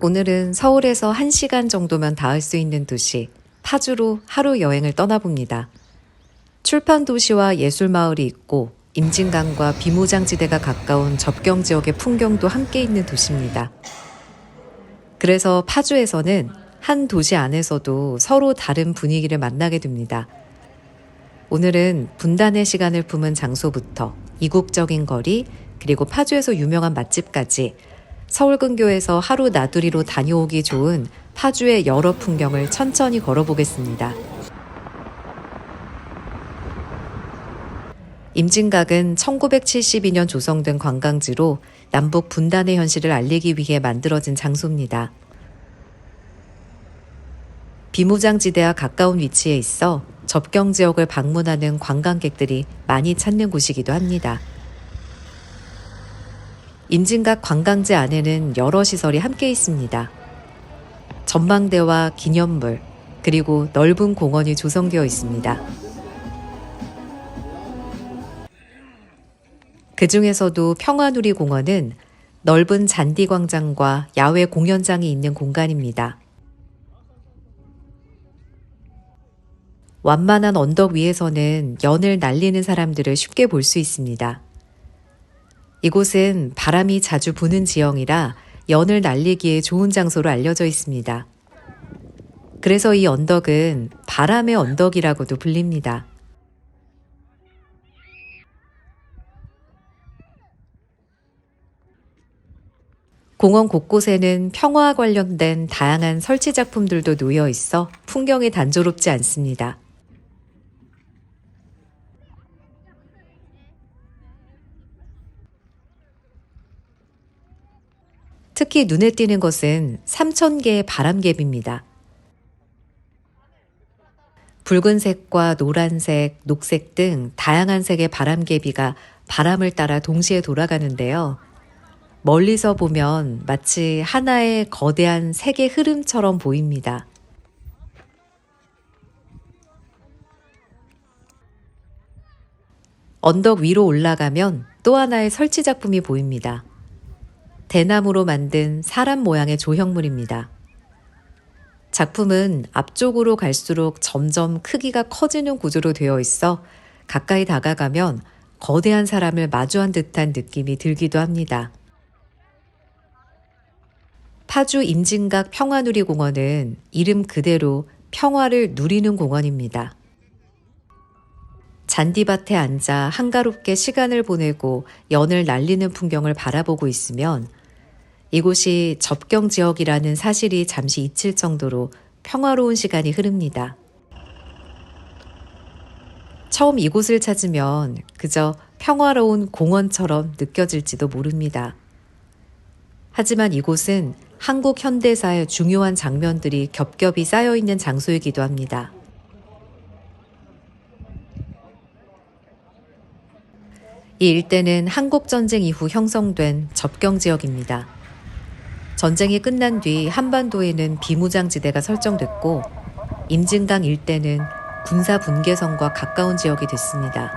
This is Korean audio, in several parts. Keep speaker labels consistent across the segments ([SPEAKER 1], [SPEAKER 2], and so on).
[SPEAKER 1] 오늘은 서울에서 1시간 정도면 닿을 수 있는 도시, 파주로 하루 여행을 떠나봅니다. 출판 도시와 예술 마을이 있고 임진강과 비무장지대가 가까운 접경 지역의 풍경도 함께 있는 도시입니다. 그래서 파주에서는 한 도시 안에서도 서로 다른 분위기를 만나게 됩니다. 오늘은 분단의 시간을 품은 장소부터 이국적인 거리, 그리고 파주에서 유명한 맛집까지 서울 근교에서 하루 나들이로 다녀오기 좋은 파주의 여러 풍경을 천천히 걸어보겠습니다. 임진각은 1972년 조성된 관광지로 남북 분단의 현실을 알리기 위해 만들어진 장소입니다. 비무장지대와 가까운 위치에 있어 접경 지역을 방문하는 관광객들이 많이 찾는 곳이기도 합니다. 임진각 관광지 안에는 여러 시설이 함께 있습니다. 전망대와 기념물, 그리고 넓은 공원이 조성되어 있습니다. 그 중에서도 평화누리공원은 넓은 잔디광장과 야외 공연장이 있는 공간입니다. 완만한 언덕 위에서는 연을 날리는 사람들을 쉽게 볼 수 있습니다. 이곳은 바람이 자주 부는 지형이라 연을 날리기에 좋은 장소로 알려져 있습니다. 그래서 이 언덕은 바람의 언덕이라고도 불립니다. 공원 곳곳에는 평화와 관련된 다양한 설치 작품들도 놓여 있어 풍경이 단조롭지 않습니다. 특히 눈에 띄는 것은 3,000개의 바람개비입니다. 붉은색과 노란색, 녹색 등 다양한 색의 바람개비가 바람을 따라 동시에 돌아가는데요. 멀리서 보면 마치 하나의 거대한 색의 흐름처럼 보입니다. 언덕 위로 올라가면 또 하나의 설치 작품이 보입니다. 대나무로 만든 사람 모양의 조형물입니다. 작품은 앞쪽으로 갈수록 점점 크기가 커지는 구조로 되어 있어 가까이 다가가면 거대한 사람을 마주한 듯한 느낌이 들기도 합니다. 파주 임진각 평화누리공원은 이름 그대로 평화를 누리는 공원입니다. 잔디밭에 앉아 한가롭게 시간을 보내고 연을 날리는 풍경을 바라보고 있으면 이곳이 접경 지역이라는 사실이 잠시 잊힐 정도로 평화로운 시간이 흐릅니다. 처음 이곳을 찾으면 그저 평화로운 공원처럼 느껴질지도 모릅니다. 하지만 이곳은 한국 현대사의 중요한 장면들이 겹겹이 쌓여있는 장소이기도 합니다. 이 일대는 한국전쟁 이후 형성된 접경 지역입니다. 전쟁이 끝난 뒤 한반도에는 비무장지대가 설정됐고 임진강 일대는 군사 분계선과 가까운 지역이 됐습니다.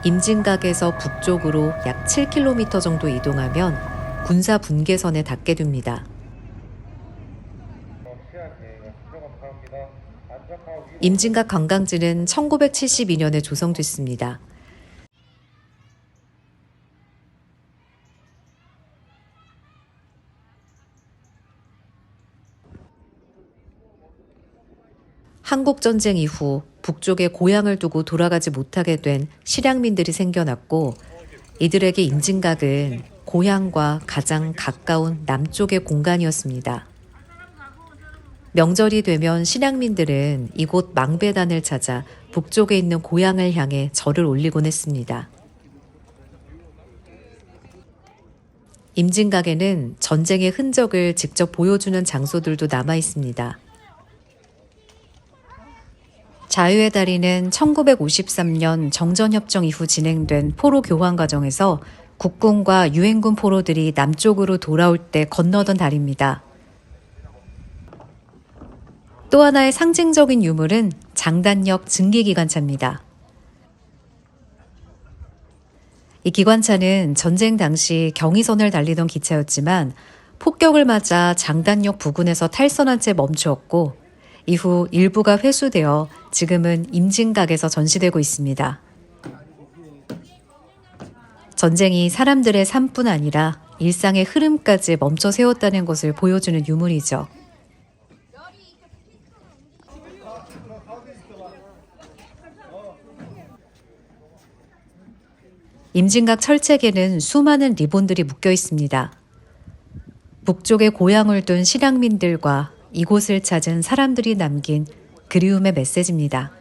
[SPEAKER 1] 임진각에서 북쪽으로 약 7km 정도 이동하면 군사 분계선에 닿게 됩니다. 임진각 관광지는 1972년에 조성됐습니다. 한국전쟁 이후 북쪽에 고향을 두고 돌아가지 못하게 된 실향민들이 생겨났고 이들에게 임진각은 고향과 가장 가까운 남쪽의 공간이었습니다. 명절이 되면 실향민들은 이곳 망배단을 찾아 북쪽에 있는 고향을 향해 절을 올리곤 했습니다. 임진각에는 전쟁의 흔적을 직접 보여주는 장소들도 남아 있습니다. 자유의 달인은 1953년 정전협정 이후 진행된 포로 교환 과정에서 국군과 유엔군 포로들이 남쪽으로 돌아올 때 건너던 다리입니다. 또 하나의 상징적인 유물은 장단역 증기기관차입니다. 이 기관차는 전쟁 당시 경의선을 달리던 기차였지만 폭격을 맞아 장단역 부근에서 탈선한 채 멈추었고 이후 일부가 회수되어 지금은 임진각에서 전시되고 있습니다. 전쟁이 사람들의 삶뿐 아니라 일상의 흐름까지 멈춰 세웠다는 것을 보여주는 유물이죠. 임진각 철책에는 수많은 리본들이 묶여 있습니다. 북쪽에 고향을 둔 실향민들과 이곳을 찾은 사람들이 남긴 그리움의 메시지입니다.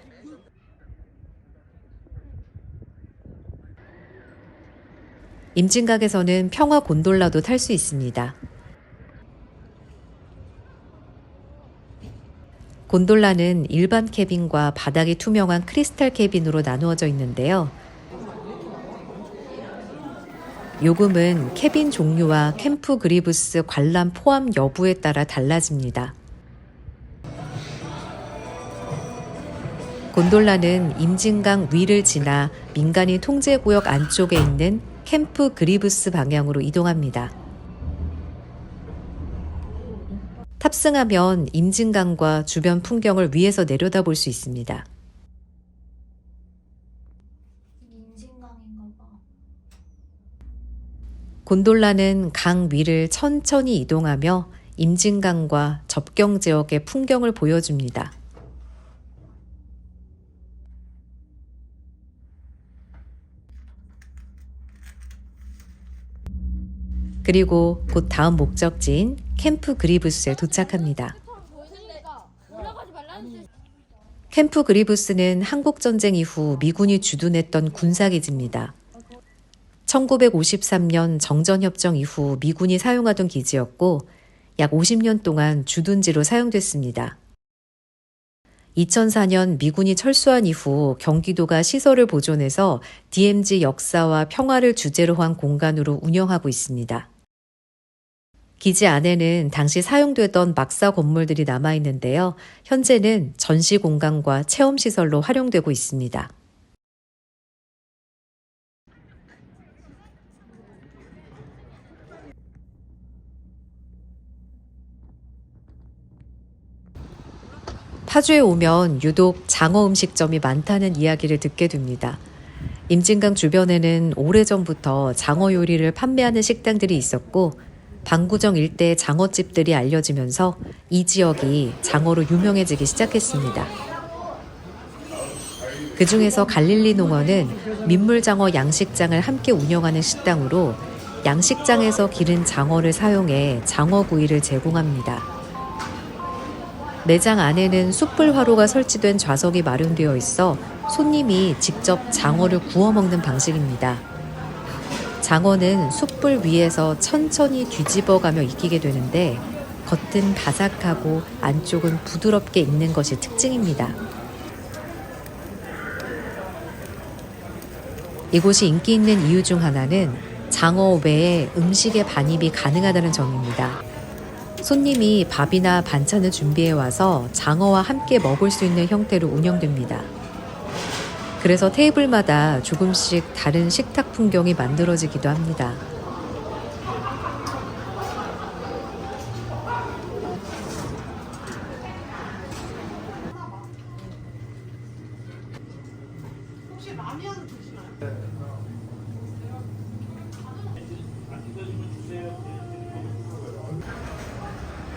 [SPEAKER 1] 임진각에서는 평화 곤돌라도 탈 수 있습니다. 곤돌라는 일반 캐빈과 바닥이 투명한 크리스탈 캐빈으로 나누어져 있는데요. 요금은 캐빈 종류와 캠프 그리브스 관람 포함 여부에 따라 달라집니다. 곤돌라는 임진강 위를 지나 민간인 통제구역 안쪽에 있는 캠프 그리브스 방향으로 이동합니다. 탑승하면 임진강과 주변 풍경을 위에서 내려다볼 수 있습니다. 곤돌라는 강 위를 천천히 이동하며 임진강과 접경 지역의 풍경을 보여줍니다. 그리고 곧 다음 목적지인 캠프 그리브스에 도착합니다. 캠프 그리브스는 한국전쟁 이후 미군이 주둔했던 군사기지입니다. 1953년 정전협정 이후 미군이 사용하던 기지였고 약 50년 동안 주둔지로 사용됐습니다. 2004년 미군이 철수한 이후 경기도가 시설을 보존해서 DMZ 역사와 평화를 주제로 한 공간으로 운영하고 있습니다. 기지 안에는 당시 사용되던 막사 건물들이 남아있는데요. 현재는 전시 공간과 체험시설로 활용되고 있습니다. 파주에 오면 유독 장어 음식점이 많다는 이야기를 듣게 됩니다. 임진강 주변에는 오래전부터 장어 요리를 판매하는 식당들이 있었고 방구정 일대 장어집들이 알려지면서 이 지역이 장어로 유명해지기 시작했습니다. 그 중에서 갈릴리 농어는 민물장어 양식장을 함께 운영하는 식당으로 양식장에서 기른 장어를 사용해 장어구이를 제공합니다. 매장 안에는 숯불 화로가 설치된 좌석이 마련되어 있어 손님이 직접 장어를 구워 먹는 방식입니다. 장어는 숯불 위에서 천천히 뒤집어가며 익히게 되는데 겉은 바삭하고 안쪽은 부드럽게 익는 것이 특징입니다. 이곳이 인기 있는 이유 중 하나는 장어 외에 음식의 반입이 가능하다는 점입니다. 손님이 밥이나 반찬을 준비해 와서 장어와 함께 먹을 수 있는 형태로 운영됩니다. 그래서 테이블마다 조금씩 다른 식탁 풍경이 만들어지기도 합니다.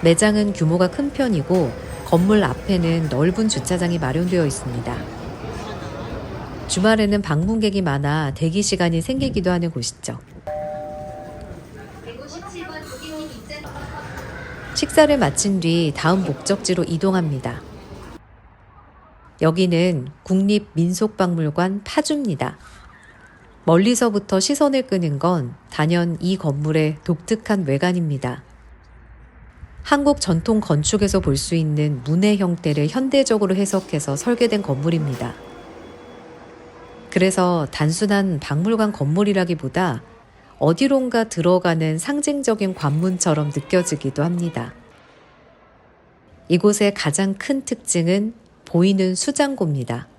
[SPEAKER 1] 매장은 규모가 큰 편이고 건물 앞에는 넓은 주차장이 마련되어 있습니다. 주말에는 방문객이 많아 대기 시간이 생기기도 하는 곳이죠. 식사를 마친 뒤 다음 목적지로 이동합니다. 여기는 국립민속박물관 파주입니다. 멀리서부터 시선을 끄는 건 단연 이 건물의 독특한 외관입니다. 한국 전통 건축에서 볼 수 있는 문의 형태를 현대적으로 해석해서 설계된 건물입니다. 그래서 단순한 박물관 건물이라기보다 어디론가 들어가는 상징적인 관문처럼 느껴지기도 합니다. 이곳의 가장 큰 특징은 보이는 수장고입니다.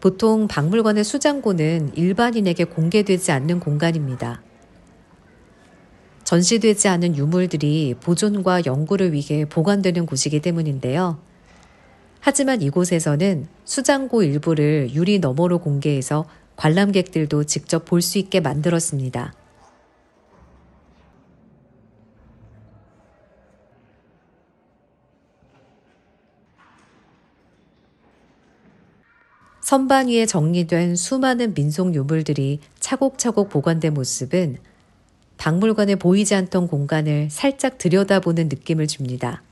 [SPEAKER 1] 보통 박물관의 수장고는 일반인에게 공개되지 않는 공간입니다. 전시되지 않은 유물들이 보존과 연구를 위해 보관되는 곳이기 때문인데요. 하지만 이곳에서는 수장고 일부를 유리 너머로 공개해서 관람객들도 직접 볼 수 있게 만들었습니다. 선반 위에 정리된 수많은 민속 유물들이 차곡차곡 보관된 모습은 박물관에 보이지 않던 공간을 살짝 들여다보는 느낌을 줍니다.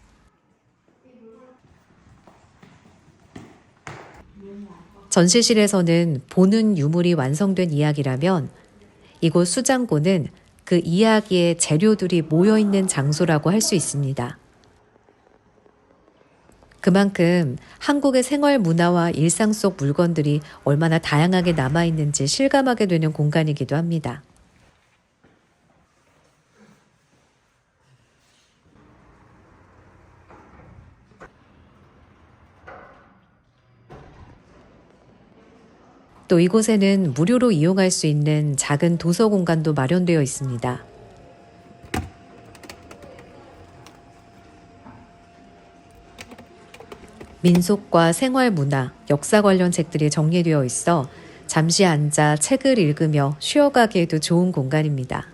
[SPEAKER 1] 전시실에서는 보는 유물이 완성된 이야기라면 이곳 수장고는 그 이야기의 재료들이 모여있는 장소라고 할 수 있습니다. 그만큼 한국의 생활 문화와 일상 속 물건들이 얼마나 다양하게 남아있는지 실감하게 되는 공간이기도 합니다. 또 이곳에는 무료로 이용할 수 있는 작은 도서 공간도 마련되어 있습니다. 민속과 생활 문화, 역사 관련 책들이 정리되어 있어 잠시 앉아 책을 읽으며 쉬어가기에도 좋은 공간입니다.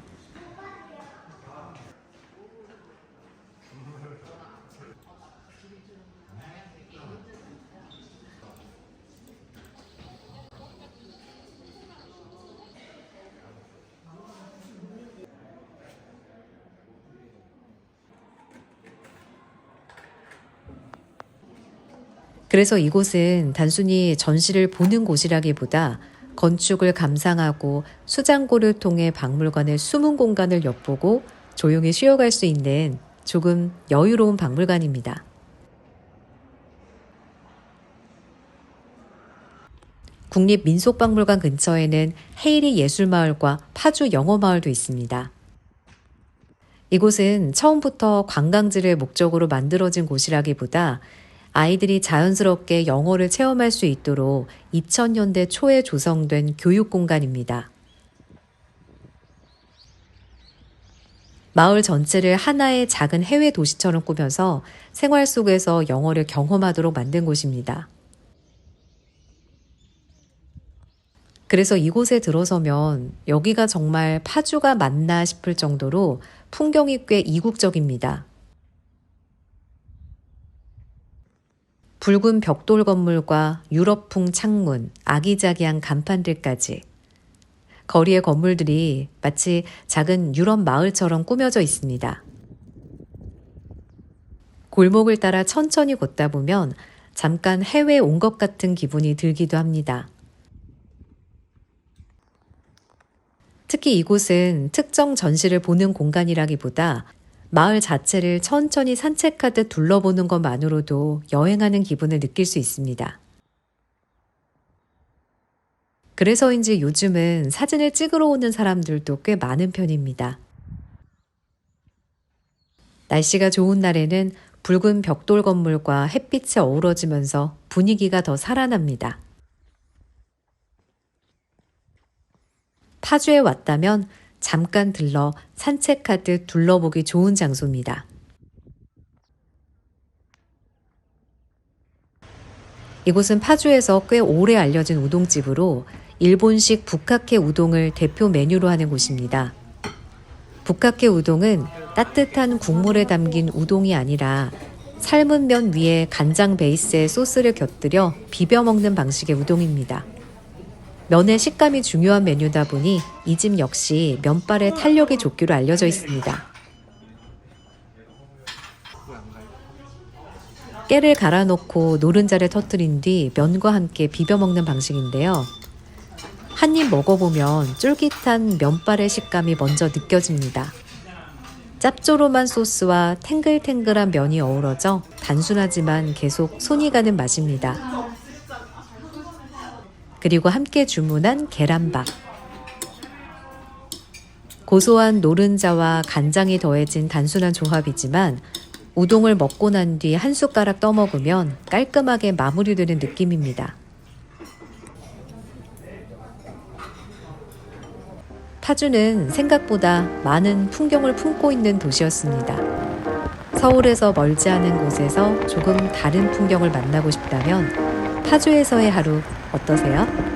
[SPEAKER 1] 그래서 이곳은 단순히 전시를 보는 곳이라기보다 건축을 감상하고 수장고를 통해 박물관의 숨은 공간을 엿보고 조용히 쉬어갈 수 있는 조금 여유로운 박물관입니다. 국립민속박물관 근처에는 헤이리 예술마을과 파주 영어마을도 있습니다. 이곳은 처음부터 관광지를 목적으로 만들어진 곳이라기보다 아이들이 자연스럽게 영어를 체험할 수 있도록 2000년대 초에 조성된 교육 공간입니다. 마을 전체를 하나의 작은 해외 도시처럼 꾸며서 생활 속에서 영어를 경험하도록 만든 곳입니다. 그래서 이곳에 들어서면 여기가 정말 파주가 맞나 싶을 정도로 풍경이 꽤 이국적입니다. 붉은 벽돌 건물과 유럽풍 창문, 아기자기한 간판들까지 거리의 건물들이 마치 작은 유럽 마을처럼 꾸며져 있습니다. 골목을 따라 천천히 걷다 보면 잠깐 해외에 온 것 같은 기분이 들기도 합니다. 특히 이곳은 특정 전시를 보는 공간이라기보다 마을 자체를 천천히 산책하듯 둘러보는 것만으로도 여행하는 기분을 느낄 수 있습니다. 그래서인지 요즘은 사진을 찍으러 오는 사람들도 꽤 많은 편입니다. 날씨가 좋은 날에는 붉은 벽돌 건물과 햇빛이 어우러지면서 분위기가 더 살아납니다. 파주에 왔다면 잠깐 들러 산책하듯 둘러보기 좋은 장소입니다. 이곳은 파주에서 꽤 오래 알려진 우동집으로 일본식 북카케 우동을 대표 메뉴로 하는 곳입니다. 북카케 우동은 따뜻한 국물에 담긴 우동이 아니라 삶은 면 위에 간장 베이스의 소스를 곁들여 비벼 먹는 방식의 우동입니다. 면의 식감이 중요한 메뉴다 보니 이 집 역시 면발의 탄력이 좋기로 알려져 있습니다. 깨를 갈아 넣고 노른자를 터뜨린 뒤 면과 함께 비벼 먹는 방식인데요. 한 입 먹어보면 쫄깃한 면발의 식감이 먼저 느껴집니다. 짭조름한 소스와 탱글탱글한 면이 어우러져 단순하지만 계속 손이 가는 맛입니다. 그리고 함께 주문한 계란밥. 고소한 노른자와 간장이 더해진 단순한 조합이지만 우동을 먹고 난 뒤 한 숟가락 떠먹으면 깔끔하게 마무리되는 느낌입니다. 파주는 생각보다 많은 풍경을 품고 있는 도시였습니다. 서울에서 멀지 않은 곳에서 조금 다른 풍경을 만나고 싶다면 파주에서의 하루 어떠세요?